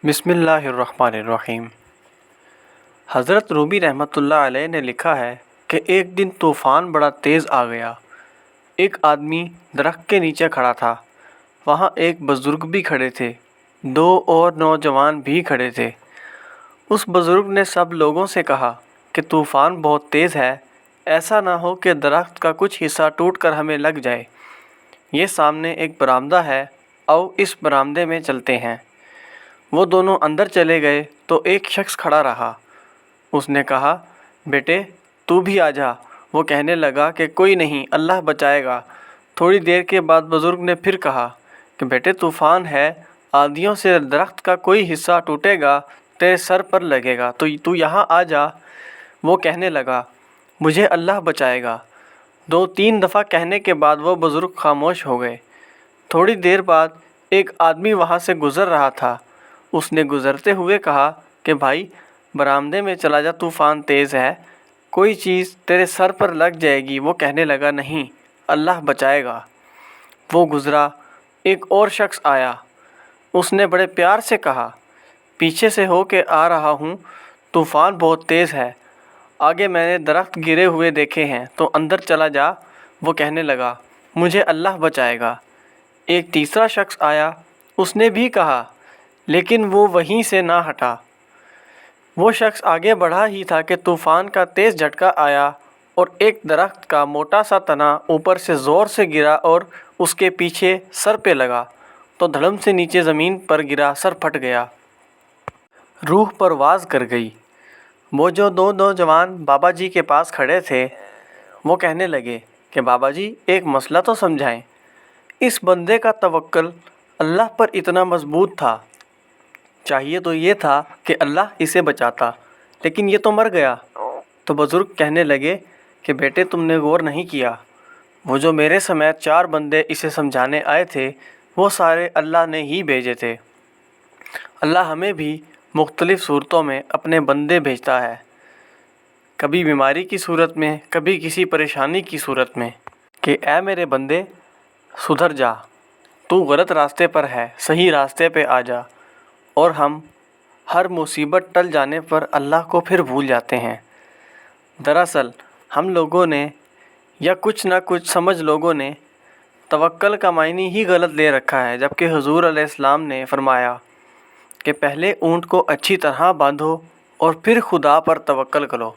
بسم اللہ الرحمن الرحیم۔ حضرت رومی رحمۃ اللہ علیہ نے لکھا ہے کہ ایک دن طوفان بڑا تیز آ گیا۔ ایک آدمی درخت کے نیچے کھڑا تھا۔ وہاں ایک بزرگ بھی کھڑے تھے، دو اور نوجوان بھی کھڑے تھے۔ اس بزرگ نے سب لوگوں سے کہا کہ طوفان بہت تیز ہے، ایسا نہ ہو کہ درخت کا کچھ حصہ ٹوٹ کر ہمیں لگ جائے۔ یہ سامنے ایک برآمدہ ہے، آؤ اس برآمدے میں چلتے ہیں۔ وہ دونوں اندر چلے گئے تو ایک شخص کھڑا رہا۔ اس نے کہا، بیٹے تو بھی آ جا۔ وہ کہنے لگا کہ کوئی نہیں، اللہ بچائے گا۔ تھوڑی دیر کے بعد بزرگ نے پھر کہا کہ بیٹے طوفان ہے، آندھیوں سے درخت کا کوئی حصہ ٹوٹے گا، تیرے سر پر لگے گا، تو یہاں آ جا۔ وہ کہنے لگا، مجھے اللہ بچائے گا۔ دو تین دفعہ کہنے کے بعد وہ بزرگ خاموش ہو گئے۔ تھوڑی دیر بعد ایک آدمی وہاں سے گزر رہا تھا۔ اس نے گزرتے ہوئے کہا کہ بھائی برآمدے میں چلا جا، طوفان تیز ہے، کوئی چیز تیرے سر پر لگ جائے گی۔ وہ کہنے لگا، نہیں، اللہ بچائے گا۔ وہ گزرا، ایک اور شخص آیا۔ اس نے بڑے پیار سے کہا، پیچھے سے ہو کے آ رہا ہوں، طوفان بہت تیز ہے، آگے میں نے درخت گرے ہوئے دیکھے ہیں، تو اندر چلا جا۔ وہ کہنے لگا، مجھے اللہ بچائے گا۔ ایک تیسرا شخص آیا، اس نے بھی کہا، لیکن وہ وہیں سے نہ ہٹا۔ وہ شخص آگے بڑھا ہی تھا کہ طوفان کا تیز جھٹکا آیا اور ایک درخت کا موٹا سا تنا اوپر سے زور سے گرا اور اس کے پیچھے سر پہ لگا تو دھڑم سے نیچے زمین پر گرا، سر پھٹ گیا۔ روح پرواز کر گئی۔ وہ جو دو نوجوان بابا جی کے پاس کھڑے تھے، وہ کہنے لگے کہ بابا جی ایک مسئلہ تو سمجھائیں۔ اس بندے کا توکل اللہ پر اتنا مضبوط تھا، چاہیے تو یہ تھا کہ اللہ اسے بچاتا، لیکن یہ تو مر گیا۔ تو بزرگ کہنے لگے کہ بیٹے تم نے غور نہیں کیا، وہ جو میرے سمیت 4 بندے اسے سمجھانے آئے تھے، وہ سارے اللہ نے ہی بھیجے تھے۔ اللہ ہمیں بھی مختلف صورتوں میں اپنے بندے بھیجتا ہے، کبھی بیماری کی صورت میں، کبھی کسی پریشانی کی صورت میں، کہ اے میرے بندے سدھر جا، تو غلط راستے پر ہے، صحیح راستے پہ آ جا۔ اور ہم ہر مصیبت ٹل جانے پر اللہ کو پھر بھول جاتے ہیں۔ دراصل ہم لوگوں نے یا کچھ نہ کچھ سمجھ لوگوں نے توکل کا معنی ہی غلط لے رکھا ہے، جبکہ حضور علیہ السلام نے فرمایا کہ پہلے اونٹ کو اچھی طرح باندھو اور پھر خدا پر توکل کرو۔